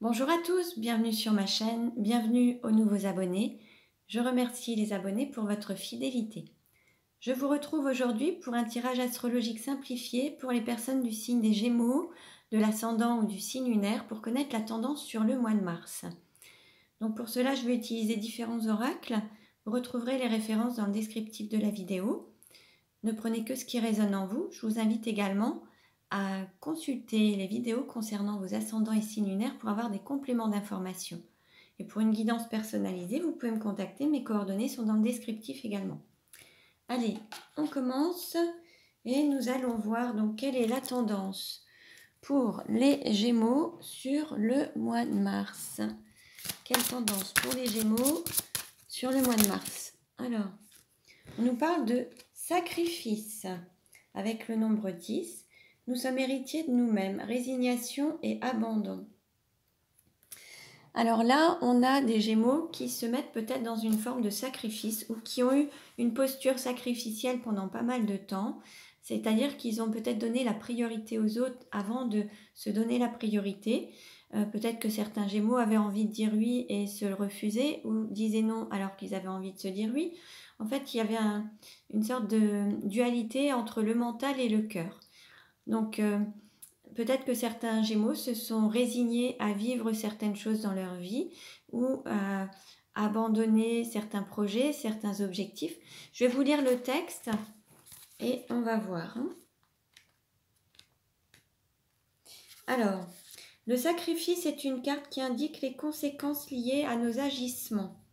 Bonjour à tous, bienvenue sur ma chaîne, bienvenue aux nouveaux abonnés. Je remercie les abonnés pour votre fidélité. Je vous retrouve aujourd'hui pour un tirage astrologique simplifié pour les personnes du signe des Gémeaux, de l'ascendant ou du signe lunaire pour connaître la tendance sur le mois de mars. Donc pour cela, je vais utiliser différents oracles. Vous retrouverez les références dans le descriptif de la vidéo. Ne prenez que ce qui résonne en vous. Je vous invite également à consulter les vidéos concernant vos ascendants et signes lunaires pour avoir des compléments d'information. Et pour une guidance personnalisée, vous pouvez me contacter. Mes coordonnées sont dans le descriptif également. Allez, on commence et nous allons voir donc quelle est la tendance pour les Gémeaux sur le mois de mars. Quelle tendance pour les Gémeaux sur le mois de mars? Alors, on nous parle de sacrifice avec le nombre 10. Nous sommes héritiers de nous-mêmes, résignation et abandon. Alors là, on a des Gémeaux qui se mettent peut-être dans une forme de sacrifice ou qui ont eu une posture sacrificielle pendant pas mal de temps. C'est-à-dire qu'ils ont peut-être donné la priorité aux autres avant de se donner la priorité. Peut-être que certains Gémeaux avaient envie de dire oui et se refusaient ou disaient non alors qu'ils avaient envie de se dire oui. En fait, il y avait une sorte de dualité entre le mental et le cœur. Donc, peut-être que certains Gémeaux se sont résignés à vivre certaines choses dans leur vie ou à abandonner certains projets, certains objectifs. Je vais vous lire le texte et on va voir. Alors, le sacrifice est une carte qui indique les conséquences liées à nos agissements,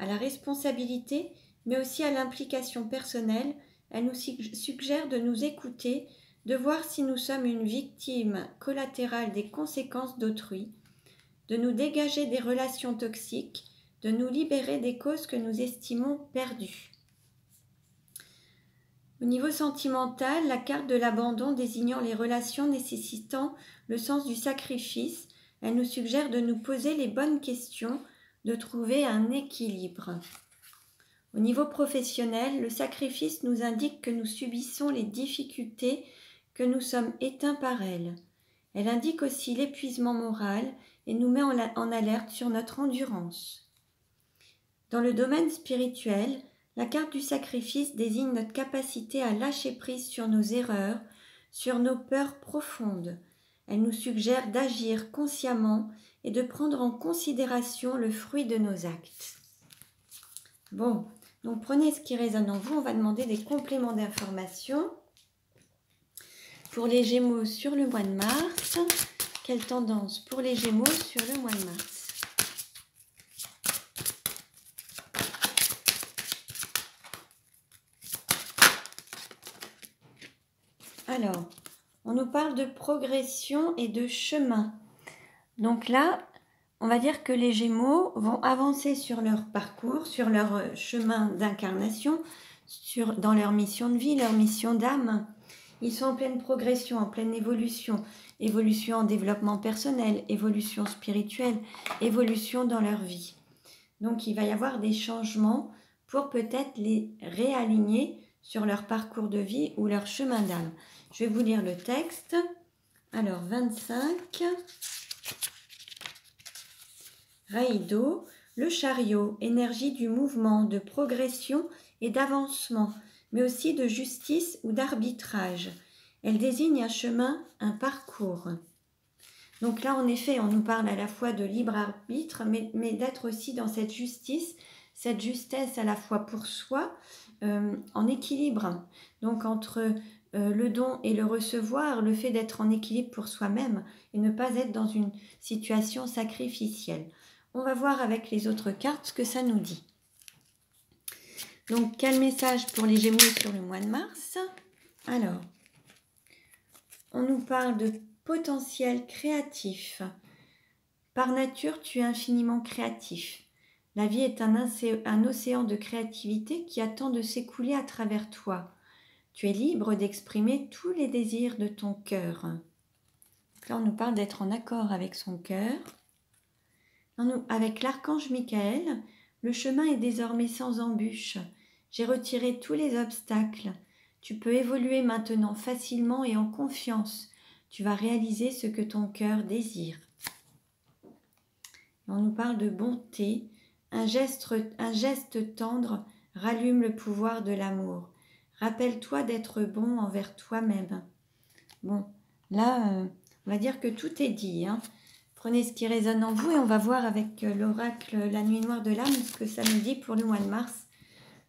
à la responsabilité, mais aussi à l'implication personnelle. Elle nous suggère de nous écouter, de voir si nous sommes une victime collatérale des conséquences d'autrui, de nous dégager des relations toxiques, de nous libérer des causes que nous estimons perdues. Au niveau sentimental, la carte de l'abandon désignant les relations nécessitant le sens du sacrifice, elle nous suggère de nous poser les bonnes questions, de trouver un équilibre. Au niveau professionnel, le sacrifice nous indique que nous subissons les difficultés, que nous sommes éteints par elles. Elle indique aussi l'épuisement moral et nous met en alerte sur notre endurance. Dans le domaine spirituel, la carte du sacrifice désigne notre capacité à lâcher prise sur nos erreurs, sur nos peurs profondes. Elle nous suggère d'agir consciemment et de prendre en considération le fruit de nos actes. Bon, donc prenez ce qui résonne en vous. On va demander des compléments d'information. Pour les Gémeaux sur le mois de mars, quelle tendance pour les Gémeaux sur le mois de mars? Alors, on nous parle de progression et de chemin. Donc là, on va dire que les Gémeaux vont avancer sur leur parcours, sur leur chemin d'incarnation, dans leur mission de vie, leur mission d'âme. Ils sont en pleine progression, en pleine évolution. Évolution en développement personnel, évolution spirituelle, évolution dans leur vie. Donc il va y avoir des changements pour peut-être les réaligner sur leur parcours de vie ou leur chemin d'âme. Je vais vous lire le texte. Alors 25. Raïdo, le chariot, énergie du mouvement, de progression et d'avancement, mais aussi de justice ou d'arbitrage. Elle désigne un chemin, un parcours. Donc là, en effet, on nous parle à la fois de libre arbitre, mais d'être aussi dans cette justice, cette justesse à la fois pour soi, en équilibre. Donc entre le don et le recevoir, le fait d'être en équilibre pour soi-même et ne pas être dans une situation sacrificielle. On va voir avec les autres cartes ce que ça nous dit. Donc, quel message pour les Gémeaux sur le mois de mars? Alors, on nous parle de potentiel créatif. Par nature, tu es infiniment créatif. La vie est un océan de créativité qui attend de s'écouler à travers toi. Tu es libre d'exprimer tous les désirs de ton cœur. Là, on nous parle d'être en accord avec son cœur. Avec l'archange Michael, le chemin est désormais sans embûche. J'ai retiré tous les obstacles. Tu peux évoluer maintenant facilement et en confiance. Tu vas réaliser ce que ton cœur désire. On nous parle de bonté. Un geste tendre rallume le pouvoir de l'amour. Rappelle-toi d'être bon envers toi-même. Bon, là, on va dire que tout est dit, hein. Prenez ce qui résonne en vous et on va voir avec l'oracle La Nuit Noire de l'âme ce que ça nous dit pour le mois de mars,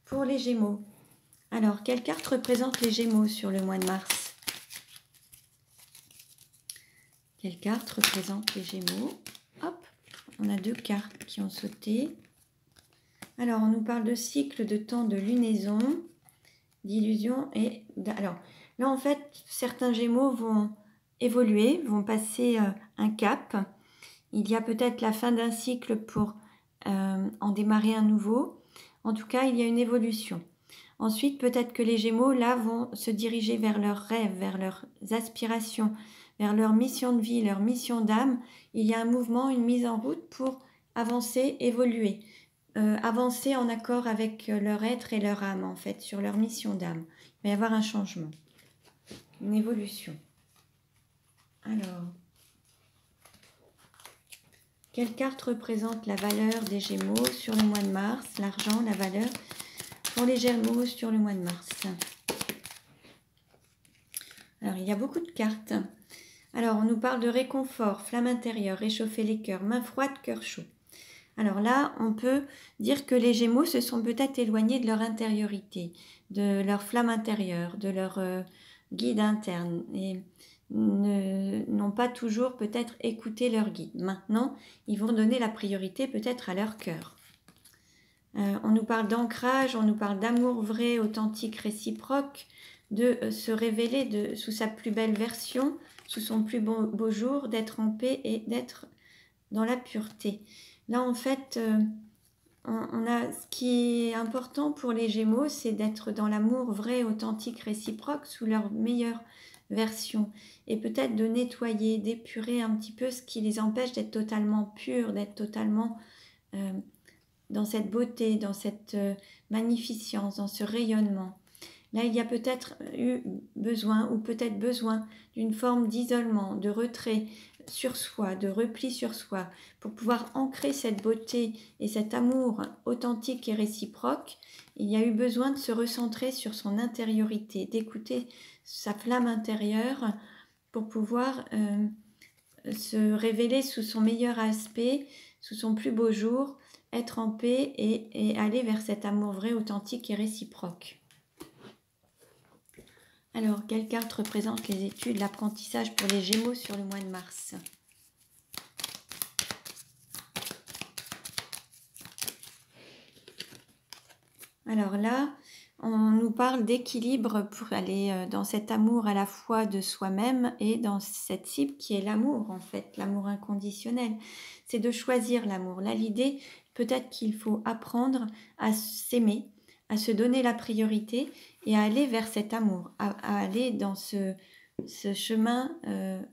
pour les Gémeaux. Alors, quelle carte représente les Gémeaux sur le mois de mars? Quelle carte représente les Gémeaux? Hop, on a 2 cartes qui ont sauté. Alors, on nous parle de cycle, de temps, de lunaison, d'illusion et... Alors, là, en fait, certains Gémeaux vont évoluer, vont passer un cap. Il y a peut-être la fin d'un cycle pour en démarrer un nouveau. En tout cas, il y a une évolution. Ensuite, peut-être que les Gémeaux, là, vont se diriger vers leurs rêves, vers leurs aspirations, vers leur mission de vie, leur mission d'âme. Il y a un mouvement, une mise en route pour avancer, évoluer. Avancer en accord avec leur être et leur âme, en fait, sur leur mission d'âme. Il va y avoir un changement, une évolution. Alors, quelle carte représente la valeur des Gémeaux sur le mois de mars? L'argent, la valeur pour les Gémeaux sur le mois de mars. Alors, il y a beaucoup de cartes. Alors, on nous parle de réconfort, flamme intérieure, réchauffer les cœurs, main froide, cœur chaud. Alors là, on peut dire que les Gémeaux se sont peut-être éloignés de leur intériorité, de leur flamme intérieure, de leur guide interne et n'ont pas toujours peut-être écouté leur guide. Maintenant, ils vont donner la priorité peut-être à leur cœur. On nous parle d'ancrage, on nous parle d'amour vrai, authentique, réciproque, de se révéler sous sa plus belle version, sous son plus beau jour, d'être en paix et d'être dans la pureté. Là, en fait, ce qui est important pour les Gémeaux, c'est d'être dans l'amour vrai, authentique, réciproque, sous leur meilleure version. Et peut-être de nettoyer, d'épurer un petit peu ce qui les empêche d'être totalement purs, d'être totalement dans cette beauté, dans cette magnificence, dans ce rayonnement. Là, il y a peut-être eu besoin, ou peut-être besoin d'une forme d'isolement, de retrait sur soi, de repli sur soi, pour pouvoir ancrer cette beauté et cet amour authentique et réciproque. Il y a eu besoin de se recentrer sur son intériorité, d'écouter sa flamme intérieure pour pouvoir se révéler sous son meilleur aspect, sous son plus beau jour, être en paix et aller vers cet amour vrai, authentique et réciproque. Alors, quelle carte représente les études, l'apprentissage pour les Gémeaux sur le mois de mars? Alors là, on nous parle d'équilibre pour aller dans cet amour à la fois de soi-même et dans cette cible qui est l'amour en fait, l'amour inconditionnel. C'est de choisir l'amour. Là, l'idée, peut-être qu'il faut apprendre à s'aimer, à se donner la priorité et à aller vers cet amour, à aller dans ce chemin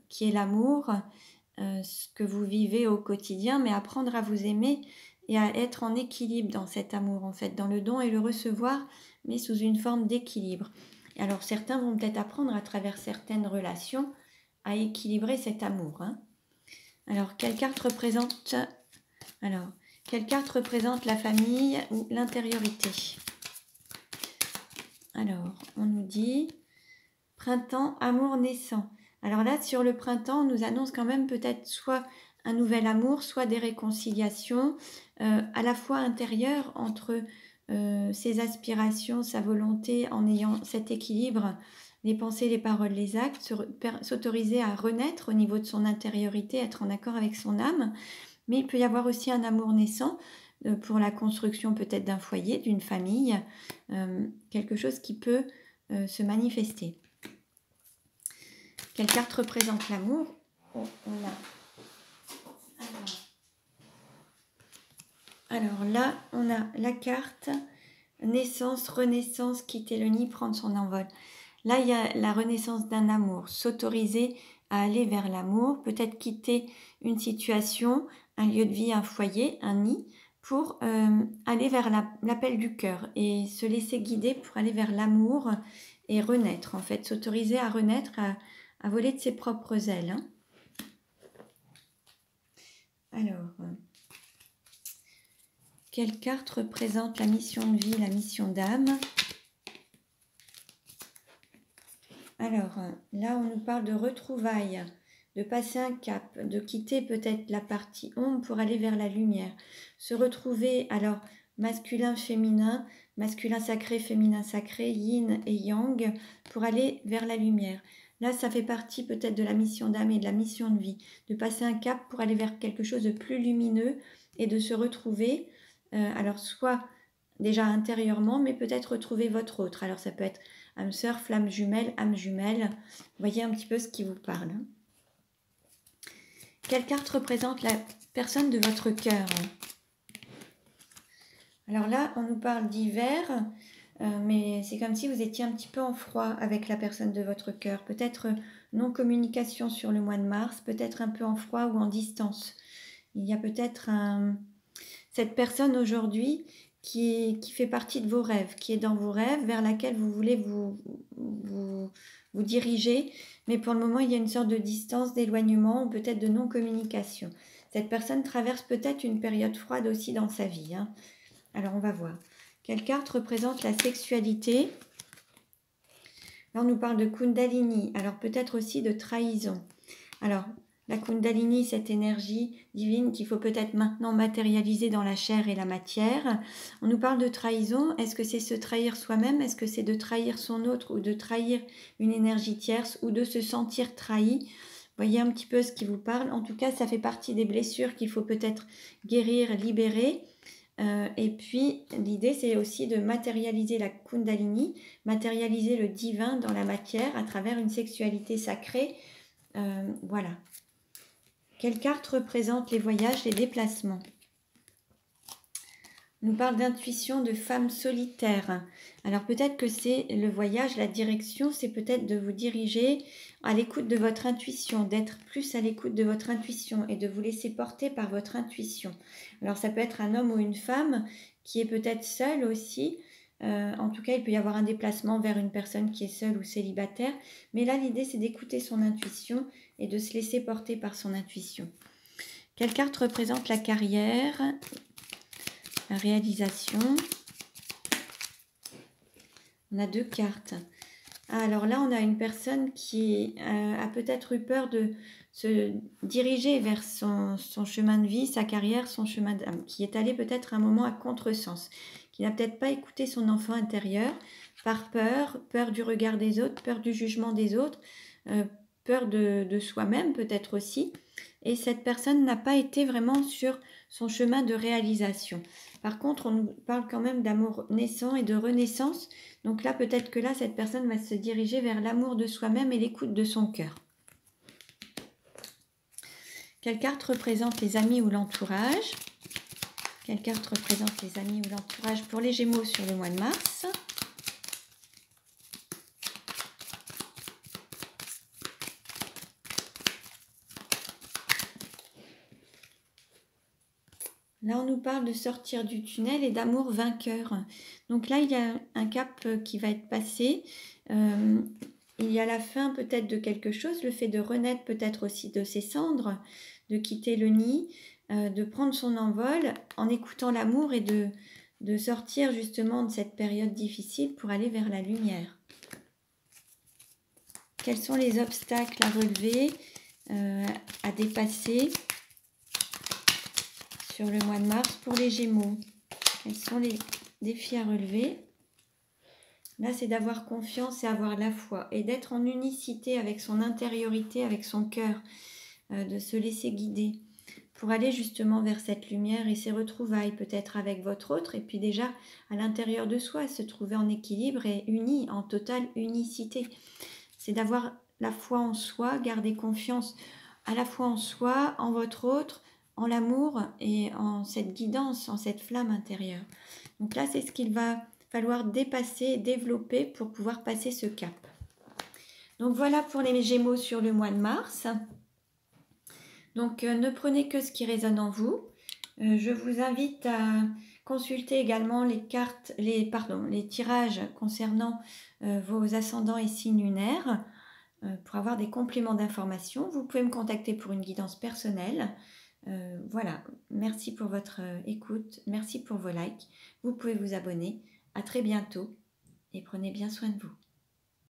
qui est l'amour, ce que vous vivez au quotidien, mais apprendre à vous aimer et à être en équilibre dans cet amour, en fait, dans le don et le recevoir, mais sous une forme d'équilibre. Alors, certains vont peut-être apprendre à travers certaines relations à équilibrer cet amour. Hein. Alors, quelle carte représente la famille ou l'intériorité? Alors, on nous dit printemps, amour naissant. Alors là, sur le printemps, on nous annonce quand même peut-être soit un nouvel amour, soit des réconciliations, à la fois intérieures entre ses aspirations, sa volonté, en ayant cet équilibre, les pensées, les paroles, les actes, s'autoriser à renaître au niveau de son intériorité, être en accord avec son âme. Mais il peut y avoir aussi un amour naissant pour la construction peut-être d'un foyer, d'une famille, quelque chose qui peut se manifester. Quelle carte représente l'amour? Alors là, on a la carte naissance, renaissance, quitter le nid, prendre son envol. Là, il y a la renaissance d'un amour, s'autoriser à aller vers l'amour, peut-être quitter une situation, un lieu de vie, un foyer, un nid, pour aller vers l'appel du cœur et se laisser guider pour aller vers l'amour et renaître, en fait, s'autoriser à renaître, à voler de ses propres ailes. Hein. Alors, Quelle carte représente la mission de vie, la mission d'âme? Alors, là, on nous parle de retrouvailles, de passer un cap, de quitter peut-être la partie ombre pour aller vers la lumière. Se retrouver, alors, masculin sacré, féminin sacré, yin et yang, pour aller vers la lumière. Là, ça fait partie peut-être de la mission d'âme et de la mission de vie, de passer un cap pour aller vers quelque chose de plus lumineux et de se retrouver, alors soit déjà intérieurement, mais peut-être retrouver votre autre. Alors ça peut être âme sœur, flamme jumelle, âme jumelle. Voyez un petit peu ce qui vous parle. Quelle carte représente la personne de votre cœur? Alors là, on nous parle d'hiver, mais c'est comme si vous étiez un petit peu en froid avec la personne de votre cœur. Peut-être non-communication sur le mois de mars, peut-être un peu en froid ou en distance. Il y a peut-être cette personne aujourd'hui qui fait partie de vos rêves, qui est dans vos rêves, vers laquelle vous voulez vous diriger. Mais pour le moment, il y a une sorte de distance, d'éloignement ou peut-être de non-communication. Cette personne traverse peut-être une période froide aussi dans sa vie. Alors, on va voir. Quelle carte représente la sexualité? Là, on nous parle de Kundalini. Alors, peut-être aussi de trahison. Alors, la Kundalini, cette énergie divine qu'il faut peut-être maintenant matérialiser dans la chair et la matière. On nous parle de trahison. Est-ce que c'est se trahir soi-même? Est-ce que c'est de trahir son autre ou de trahir une énergie tierce ou de se sentir trahi? Voyez un petit peu ce qui vous parle. En tout cas, ça fait partie des blessures qu'il faut peut-être guérir, libérer. Et puis, l'idée, c'est aussi de matérialiser la Kundalini, matérialiser le divin dans la matière à travers une sexualité sacrée. Voilà. Quelle carte représente les voyages, les déplacements? On nous parle d'intuition de femme solitaire. Alors peut-être que c'est le voyage, la direction, c'est peut-être de vous diriger à l'écoute de votre intuition, d'être plus à l'écoute de votre intuition et de vous laisser porter par votre intuition. Alors ça peut être un homme ou une femme qui est peut-être seul aussi. En tout cas, il peut y avoir un déplacement vers une personne qui est seule ou célibataire. Mais là, l'idée, c'est d'écouter son intuition et de se laisser porter par son intuition. Quelle carte représente la carrière, la réalisation? On a 2 cartes. Alors là, on a une personne qui a peut-être eu peur de se diriger vers son chemin de vie, sa carrière, son chemin d'âme, qui est allé peut-être un moment à contresens, qui n'a peut-être pas écouté son enfant intérieur, par peur du regard des autres, peur du jugement des autres, peur de soi-même peut-être aussi. Et cette personne n'a pas été vraiment sur son chemin de réalisation. Par contre, on nous parle quand même d'amour naissant et de renaissance. Donc là, peut-être que là, cette personne va se diriger vers l'amour de soi-même et l'écoute de son cœur. Quelle carte représente les amis ou l'entourage? Quelle carte représente les amis ou l'entourage pour les Gémeaux sur le mois de mars? Là, on nous parle de sortir du tunnel et d'amour vainqueur. Donc là, il y a un cap qui va être passé. Il y a la fin peut-être de quelque chose, le fait de renaître peut-être aussi de ses cendres, de quitter le nid, de prendre son envol en écoutant l'amour et de sortir justement de cette période difficile pour aller vers la lumière. Quels sont les obstacles à relever, à dépasser sur le mois de mars pour les Gémeaux? Quels sont les défis à relever? Là, c'est d'avoir confiance et avoir la foi et d'être en unicité avec son intériorité, avec son cœur, de se laisser guider pour aller justement vers cette lumière et ses retrouvailles peut-être avec votre autre et puis déjà à l'intérieur de soi, se trouver en équilibre et uni, en totale unicité. C'est d'avoir la foi en soi, garder confiance à la fois en soi, en votre autre, en l'amour et en cette guidance, en cette flamme intérieure. Donc là, c'est ce qu'il va falloir dépasser, développer pour pouvoir passer ce cap. Donc voilà pour les Gémeaux sur le mois de mars. Donc ne prenez que ce qui résonne en vous. Je vous invite à consulter également les tirages concernant vos ascendants et signes lunaires pour avoir des compléments d'informations. Vous pouvez me contacter pour une guidance personnelle. Voilà, merci pour votre écoute, merci pour vos likes. Vous pouvez vous abonner. À très bientôt et prenez bien soin de vous.